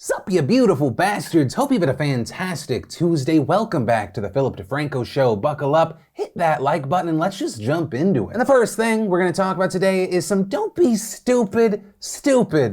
Sup, you beautiful bastards. Hope you've had a fantastic Tuesday. Welcome back to the Philip DeFranco Show. Buckle up, hit that like button, and let's just jump into it. And the first thing we're going to talk about today is some don't be stupid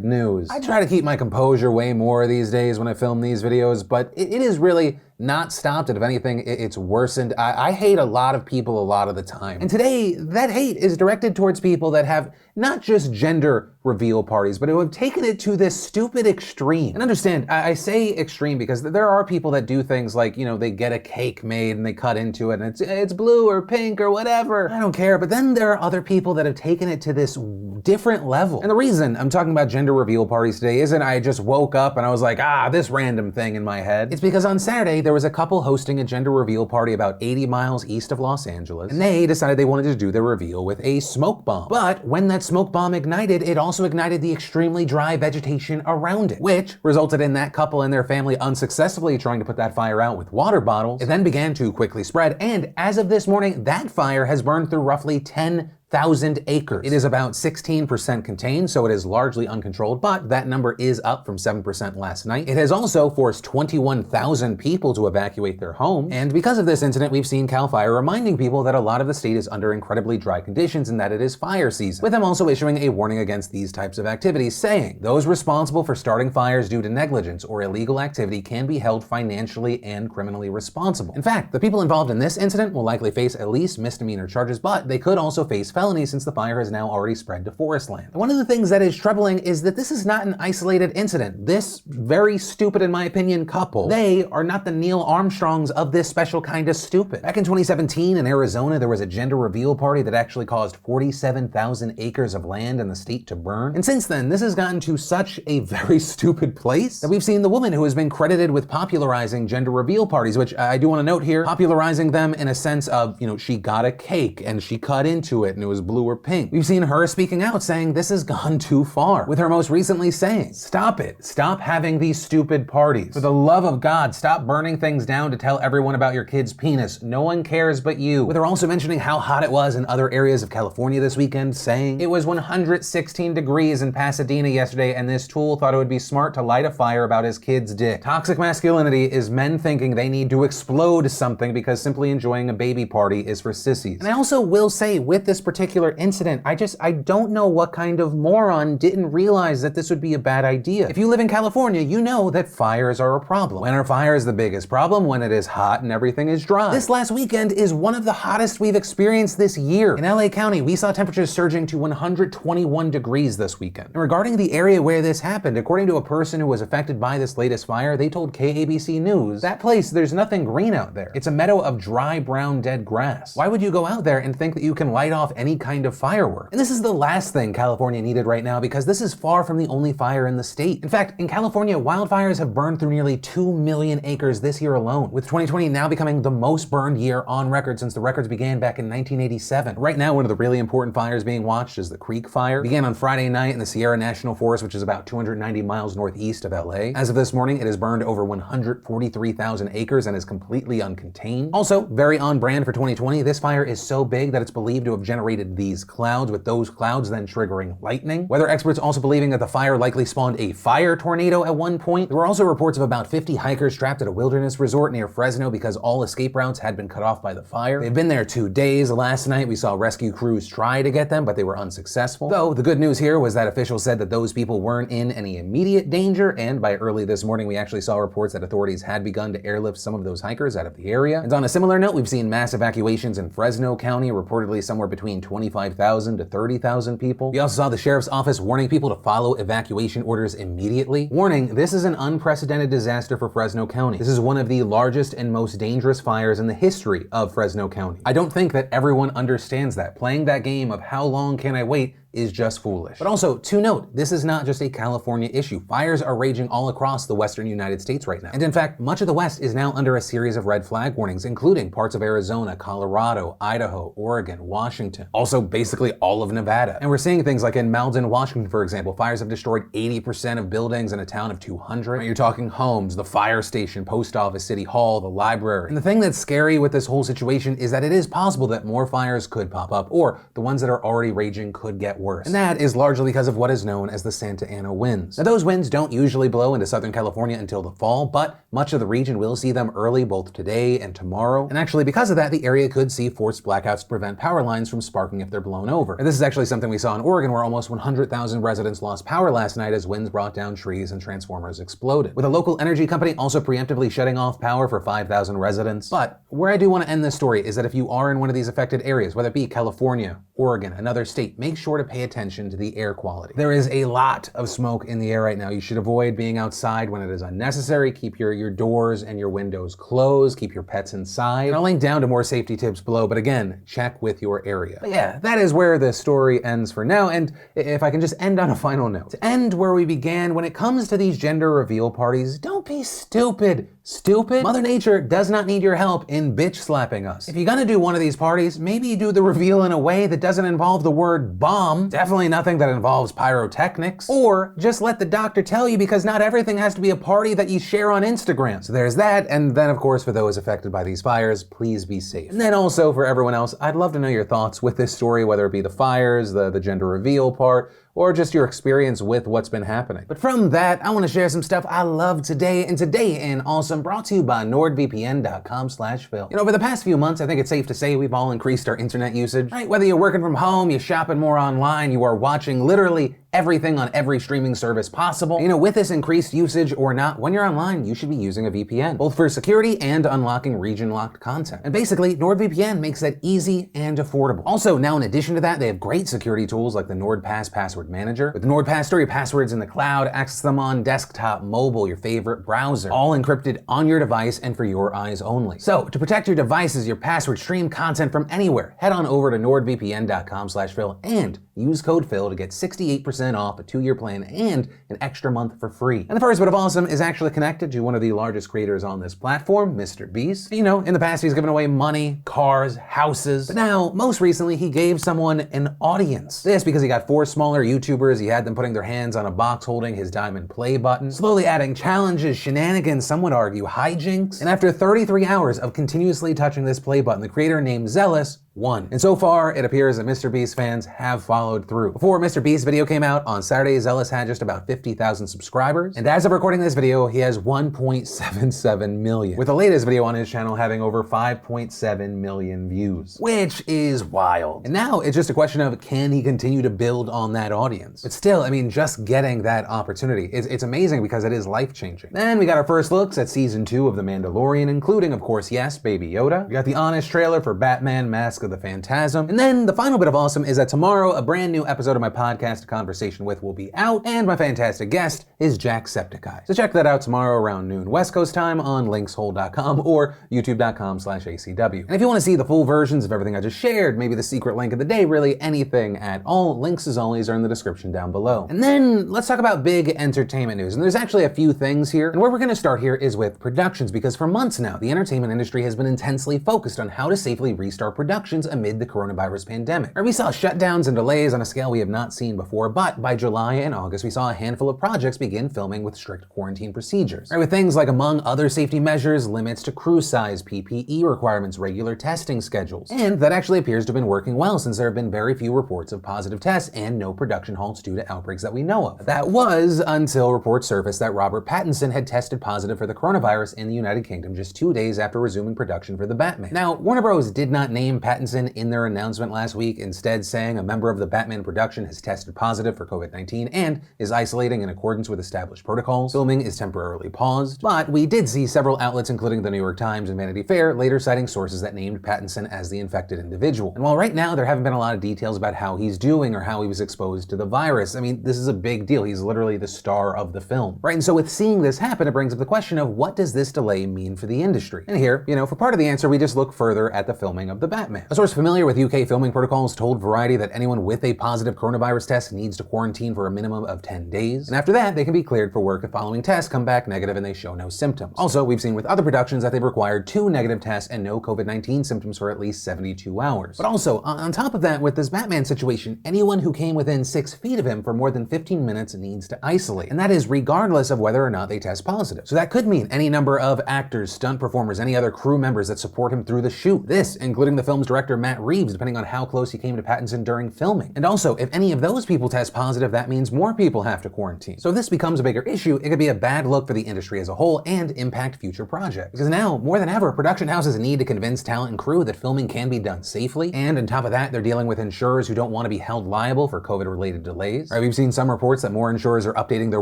news. I try to keep my composure way more these days when I film these videos, but it is really not stopped, and if anything, it's worsened. I hate a lot of people a lot of the time. And today, that hate is directed towards people that have not just gender reveal parties, but who have taken it to this stupid extreme. And understand, I say extreme because there are people that do things like, they get a cake made and they cut into it and it's blue or pink or whatever. I don't care. But then there are other people that have taken it to this different level. And the reason I'm talking about gender reveal parties today isn't I just woke up and I was like, this random thing in my head. It's because on Saturday, there was a couple hosting a gender reveal party about 80 miles east of Los Angeles, and they decided they wanted to do their reveal with a smoke bomb. But when that smoke bomb ignited, it also ignited the extremely dry vegetation around it, which resulted in that couple and their family unsuccessfully trying to put that fire out with water bottles. It then began to quickly spread, and as of this morning, that fire has burned through roughly 10,000 acres. It is about 16% contained, so it is largely uncontrolled, but that number is up from 7% last night. It has also forced 21,000 people to evacuate their homes, and because of this incident, we've seen CAL FIRE reminding people that a lot of the state is under incredibly dry conditions and that it is fire season, with them also issuing a warning against these types of activities, saying those responsible for starting fires due to negligence or illegal activity can be held financially and criminally responsible. In fact, the people involved in this incident will likely face at least misdemeanor charges, but they could also face felony since the fire has now already spread to forest land. And one of the things that is troubling is that this is not an isolated incident. This very stupid, in my opinion, couple, they are not the Neil Armstrongs of this special kind of stupid. Back in 2017 in Arizona, there was a gender reveal party that actually caused 47,000 acres of land in the state to burn. And since then, this has gotten to such a very stupid place that we've seen the woman who has been credited with popularizing gender reveal parties, which I do want to note here, popularizing them in a sense of, she got a cake and she cut into it and it was blue or pink. We've seen her speaking out saying this has gone too far, with her most recently saying, stop it. Stop having these stupid parties. For the love of God, stop burning things down to tell everyone about your kid's penis. No one cares but you. With her also mentioning how hot it was in other areas of California this weekend, saying it was 116 degrees in Pasadena yesterday and this tool thought it would be smart to light a fire about his kid's dick. Toxic masculinity is men thinking they need to explode something because simply enjoying a baby party is for sissies. And I also will say with this particular incident, I don't know what kind of moron didn't realize that this would be a bad idea. If you live in California, you know that fires are a problem. When are fires the biggest problem? When it is hot and everything is dry. This last weekend is one of the hottest we've experienced this year. In LA County, we saw temperatures surging to 121 degrees this weekend. And regarding the area where this happened, according to a person who was affected by this latest fire, they told KABC News, that place, there's nothing green out there. It's a meadow of dry, brown, dead grass. Why would you go out there and think that you can light off any kind of firework? And this is the last thing California needed right now because this is far from the only fire in the state. In fact, in California, wildfires have burned through nearly 2 million acres this year alone, with 2020 now becoming the most burned year on record since the records began back in 1987. Right now, one of the really important fires being watched is the Creek Fire. It began on Friday night in the Sierra National Forest, which is about 290 miles northeast of LA. As of this morning, it has burned over 143,000 acres and is completely uncontained. Also, very on brand for 2020, this fire is so big that it's believed to have generated these clouds, with those clouds then triggering lightning. Weather experts also believing that the fire likely spawned a fire tornado at one point. There were also reports of about 50 hikers trapped at a wilderness resort near Fresno because all escape routes had been cut off by the fire. They've been there 2 days. Last night, we saw rescue crews try to get them, but they were unsuccessful. Though, the good news here was that officials said that those people weren't in any immediate danger, and by early this morning, we actually saw reports that authorities had begun to airlift some of those hikers out of the area. And on a similar note, we've seen mass evacuations in Fresno County, reportedly somewhere between 25,000 to 30,000 people. We also saw the sheriff's office warning people to follow evacuation orders immediately. Warning, this is an unprecedented disaster for Fresno County. This is one of the largest and most dangerous fires in the history of Fresno County. I don't think that everyone understands that. Playing that game of how long can I wait is just foolish. But also, to note, this is not just a California issue. Fires are raging all across the western United States right now. And in fact, much of the West is now under a series of red flag warnings, including parts of Arizona, Colorado, Idaho, Oregon, Washington, also basically all of Nevada. And we're seeing things like in Malden, Washington, for example, fires have destroyed 80% of buildings in a town of 200. You're talking homes, the fire station, post office, city hall, the library. And the thing that's scary with this whole situation is that it is possible that more fires could pop up, or the ones that are already raging could get worse. And that is largely because of what is known as the Santa Ana winds. Now, those winds don't usually blow into Southern California until the fall, but much of the region will see them early both today and tomorrow. And actually, because of that, the area could see forced blackouts to prevent power lines from sparking if they're blown over. And this is actually something we saw in Oregon, where almost 100,000 residents lost power last night as winds brought down trees and transformers exploded, with a local energy company also preemptively shutting off power for 5,000 residents. But where I do want to end this story is that if you are in one of these affected areas, whether it be California, Oregon, another state, make sure to pay attention to the air quality. There is a lot of smoke in the air right now. You should avoid being outside when it is unnecessary. Keep your doors and your windows closed. Keep your pets inside. And I'll link down to more safety tips below, but again, check with your area. But yeah, that is where the story ends for now, and if I can just end on a final note. To end where we began, when it comes to these gender reveal parties, don't be stupid. Stupid? Mother Nature does not need your help in bitch slapping us. If you're gonna do one of these parties, maybe you do the reveal in a way that doesn't involve the word bomb, definitely nothing that involves pyrotechnics, or just let the doctor tell you, because not everything has to be a party that you share on Instagram. So there's that, and then of course for those affected by these fires, please be safe. And then also for everyone else, I'd love to know your thoughts with this story, whether it be the fires, the gender reveal part, or just your experience with what's been happening. But from that, I want to share some stuff I love today, and Today in Awesome brought to you by nordvpn.com/Phil. You know, over the past few months, I think it's safe to say we've all increased our internet usage, right? Whether you're working from home, you're shopping more online, you are watching literally everything on every streaming service possible. You know, with this increased usage or not, when you're online, you should be using a VPN, both for security and unlocking region-locked content. And basically, NordVPN makes that easy and affordable. Also, now in addition to that, they have great security tools like the NordPass Password Manager. With the NordPass, store your passwords in the cloud, access them on desktop, mobile, your favorite browser, all encrypted on your device and for your eyes only. So, to protect your devices, your password, stream content from anywhere, head on over to nordvpn.com/Phil and use code Phil to get 68% off a 2-year plan and an extra month for free. And the first bit of awesome is actually connected to one of the largest creators on this platform, Mr. Beast. You know, in the past he's given away money, cars, houses, but now, most recently, he gave someone an audience. This because he got 4 smaller YouTubers, he had them putting their hands on a box holding his diamond play button, slowly adding challenges, shenanigans, some would argue hijinks, and after 33 hours of continuously touching this play button, the creator named Zealous won. And so far, it appears that Mr. Beast fans have followed through. Before Mr. Beast's video came out on Saturday, Zealous had just about 50,000 subscribers. And as of recording this video, he has 1.77 million, with the latest video on his channel having over 5.7 million views, which is wild. And now it's just a question of, can he continue to build on that audience? But still, I mean, just getting that opportunity, it's amazing because it is life-changing. Then we got our first looks at season 2 of The Mandalorian, including, of course, yes, Baby Yoda. We got the honest trailer for Batman Mask of the Phantasm. And then the final bit of awesome is that tomorrow, a brand new episode of my podcast, A Conversation With, will be out, and my fantastic guest is Jacksepticeye. So check that out tomorrow around noon West Coast time on linkshole.com or youtube.com/ACW. And if you want to see the full versions of everything I just shared, maybe the secret link of the day, really anything at all, links as always are in the description down below. And then let's talk about big entertainment news. And there's actually a few things here. And where we're going to start here is with productions, because for months now, the entertainment industry has been intensely focused on how to safely restart productions amid the coronavirus pandemic. And we saw shutdowns and delays on a scale we have not seen before, but by July and August, we saw a handful of projects begin filming with strict quarantine procedures. Right, with things like, among other safety measures, limits to crew size, PPE requirements, regular testing schedules. And that actually appears to have been working well, since there have been very few reports of positive tests and no production halts due to outbreaks that we know of. That was until reports surfaced that Robert Pattinson had tested positive for the coronavirus in the United Kingdom just 2 days after resuming production for The Batman. Now, Warner Bros. Did not name Pattinson in their announcement last week, instead saying a member of the Batman production has tested positive for COVID-19 and is isolating in accordance with established protocols. Filming is temporarily paused, but we did see several outlets, including the New York Times and Vanity Fair, later citing sources that named Pattinson as the infected individual. And while right now there haven't been a lot of details about how he's doing or how he was exposed to the virus, I mean, this is a big deal. He's literally the star of the film, right? And so with seeing this happen, it brings up the question of, what does this delay mean for the industry? And here, you know, for part of the answer, we just look further at the filming of The Batman. A source familiar with UK filming protocols told Variety that anyone with a positive coronavirus test needs to quarantine for a minimum of 10 days. And after that, they can be cleared for work if following tests come back negative and they show no symptoms. Also, we've seen with other productions that they've required 2 negative tests and no COVID-19 symptoms for at least 72 hours. But also, on top of that, with this Batman situation, anyone who came within 6 feet of him for more than 15 minutes needs to isolate. And that is regardless of whether or not they test positive. So that could mean any number of actors, stunt performers, any other crew members that support him through the shoot. This, including the film's director director Matt Reeves, depending on how close he came to Pattinson during filming. And also, if any of those people test positive, that means more people have to quarantine. So if this becomes a bigger issue, it could be a bad look for the industry as a whole and impact future projects. Because now, more than ever, production houses need to convince talent and crew that filming can be done safely, and on top of that, they're dealing with insurers who don't want to be held liable for COVID-related delays. Right, we've seen some reports that more insurers are updating their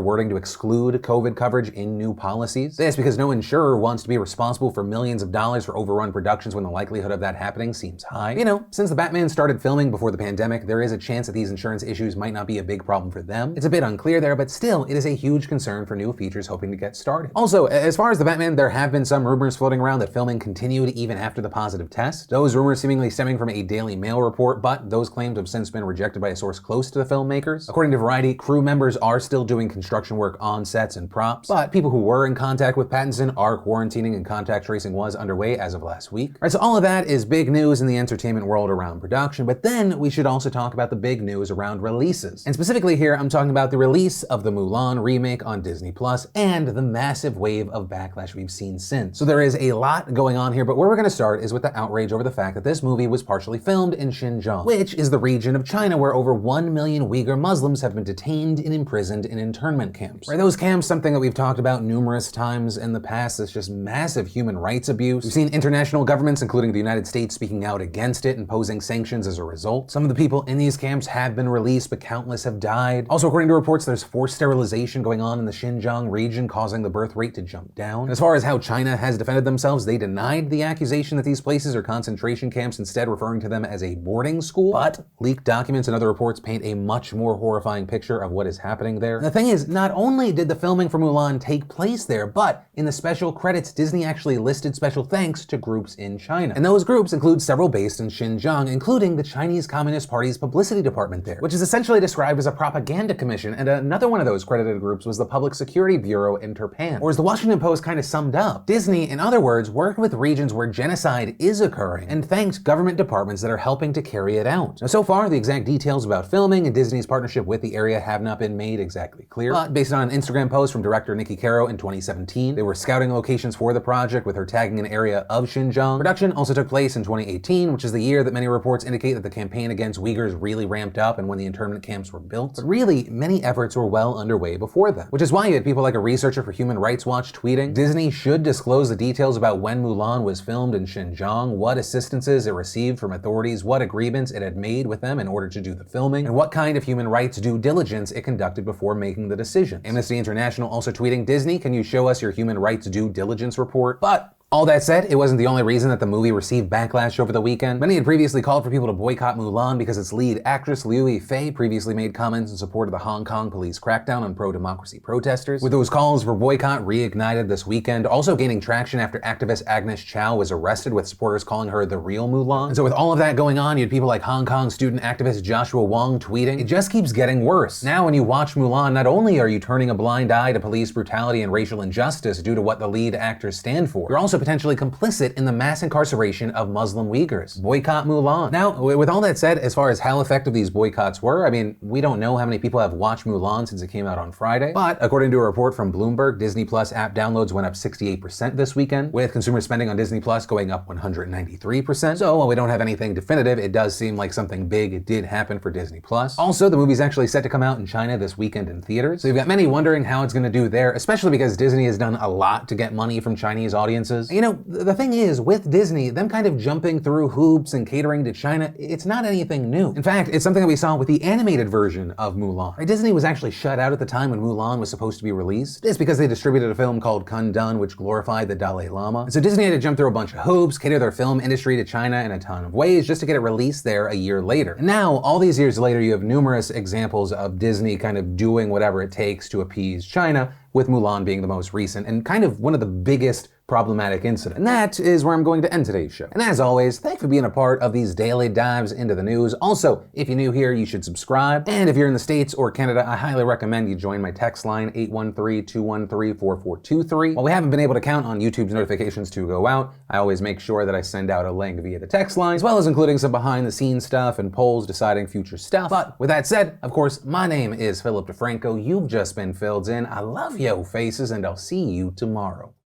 wording to exclude COVID coverage in new policies. This because no insurer wants to be responsible for millions of dollars for overrun productions when the likelihood of that happening seems high. You know, since the Batman started filming before the pandemic, there is a chance that these insurance issues might not be a big problem for them. It's a bit unclear there, but still, it is a huge concern for new features hoping to get started. Also, as far as the Batman, there have been some rumors floating around that filming continued even after the positive test. Those rumors seemingly stemming from a Daily Mail report, but those claims have since been rejected by a source close to the filmmakers. According to Variety, crew members are still doing construction work on sets and props, but people who were in contact with Pattinson are quarantining and contact tracing was underway as of last week. All right, so all of that is big news in the entertainment world around production, but then we should also talk about the big news around releases. And specifically here, I'm talking about the release of the Mulan remake on Disney Plus and the massive wave of backlash we've seen since. So there is a lot going on here, but where we're going to start is with the outrage over the fact that this movie was partially filmed in Xinjiang, which is the region of China where over 1 million Uyghur Muslims have been detained and imprisoned in internment camps. Right, those camps, something that we've talked about numerous times in the past, is just massive human rights abuse. We've seen international governments, including the United States, speaking out against it, imposing sanctions as a result. Some of the people in these camps have been released, but countless have died. Also, according to reports, there's forced sterilization going on in the Xinjiang region, causing the birth rate to jump down. And as far as how China has defended themselves, they denied the accusation that these places are concentration camps, instead referring to them as a boarding school. But leaked documents and other reports paint a much more horrifying picture of what is happening there. And the thing is, not only did the filming for Mulan take place there, but in the special credits, Disney actually listed special thanks to groups in China. And those groups include several based in Xinjiang, including the Chinese Communist Party's publicity department there, which is essentially described as a propaganda commission, and another one of those credited groups was the Public Security Bureau in Turpan. Or as the Washington Post kind of summed up, Disney, in other words, worked with regions where genocide is occurring and thanked government departments that are helping to carry it out. Now, so far, the exact details about filming and Disney's partnership with the area have not been made exactly clear, but based on an Instagram post from director Nikki Caro in 2017, they were scouting locations for the project with her tagging an area of Xinjiang. Production also took place in 2018, which is the year that many reports indicate that the campaign against Uyghurs really ramped up and when the internment camps were built. But really, many efforts were well underway before then, which is why you had people like a researcher for Human Rights Watch tweeting, Disney should disclose the details about when Mulan was filmed in Xinjiang, what assistances it received from authorities, what agreements it had made with them in order to do the filming, and what kind of human rights due diligence it conducted before making the decision. Amnesty International also tweeting, Disney, can you show us your human rights due diligence report? But all that said, it wasn't the only reason that the movie received backlash over the weekend. Many had previously called for people to boycott Mulan because its lead actress Liu Yifei previously made comments in support of the Hong Kong police crackdown on pro-democracy protesters, with those calls for boycott reignited this weekend, also gaining traction after activist Agnes Chow was arrested, with supporters calling her the real Mulan. And so with all of that going on, you had people like Hong Kong student activist Joshua Wong tweeting, it just keeps getting worse. Now when you watch Mulan, not only are you turning a blind eye to police brutality and racial injustice due to what the lead actors stand for, you're also potentially complicit in the mass incarceration of Muslim Uyghurs. Boycott Mulan. Now, with all that said, as far as how effective these boycotts were, I mean, we don't know how many people have watched Mulan since it came out on Friday, but according to a report from Bloomberg, Disney Plus app downloads went up 68% this weekend, with consumer spending on Disney Plus going up 193%. So while we don't have anything definitive, it does seem like something big did happen for Disney Plus. Also, the movie's actually set to come out in China this weekend in theaters, so you've got many wondering how it's going to do there, especially because Disney has done a lot to get money from Chinese audiences. You know, the thing is, with Disney, them kind of jumping through hoops and catering to China, it's not anything new. In fact, it's something that we saw with the animated version of Mulan. Right? Disney was actually shut out at the time when Mulan was supposed to be released. It's because they distributed a film called Kundun, which glorified the Dalai Lama. And so Disney had to jump through a bunch of hoops, cater their film industry to China in a ton of ways, just to get it released there a year later. And now, all these years later, you have numerous examples of Disney kind of doing whatever it takes to appease China, with Mulan being the most recent and kind of one of the biggest problematic incidents. And that is where I'm going to end today's show. And as always, thanks for being a part of these daily dives into the news. Also, if you're new here, you should subscribe. And if you're in the States or Canada, I highly recommend you join my text line, 813-213-4423. While we haven't been able to count on YouTube's notifications to go out, I always make sure that I send out a link via the text line, as well as including some behind the scenes stuff and polls deciding future stuff. But with that said, of course, my name is Philip DeFranco. You've just been filled in. I love yo faces, and I'll see you tomorrow.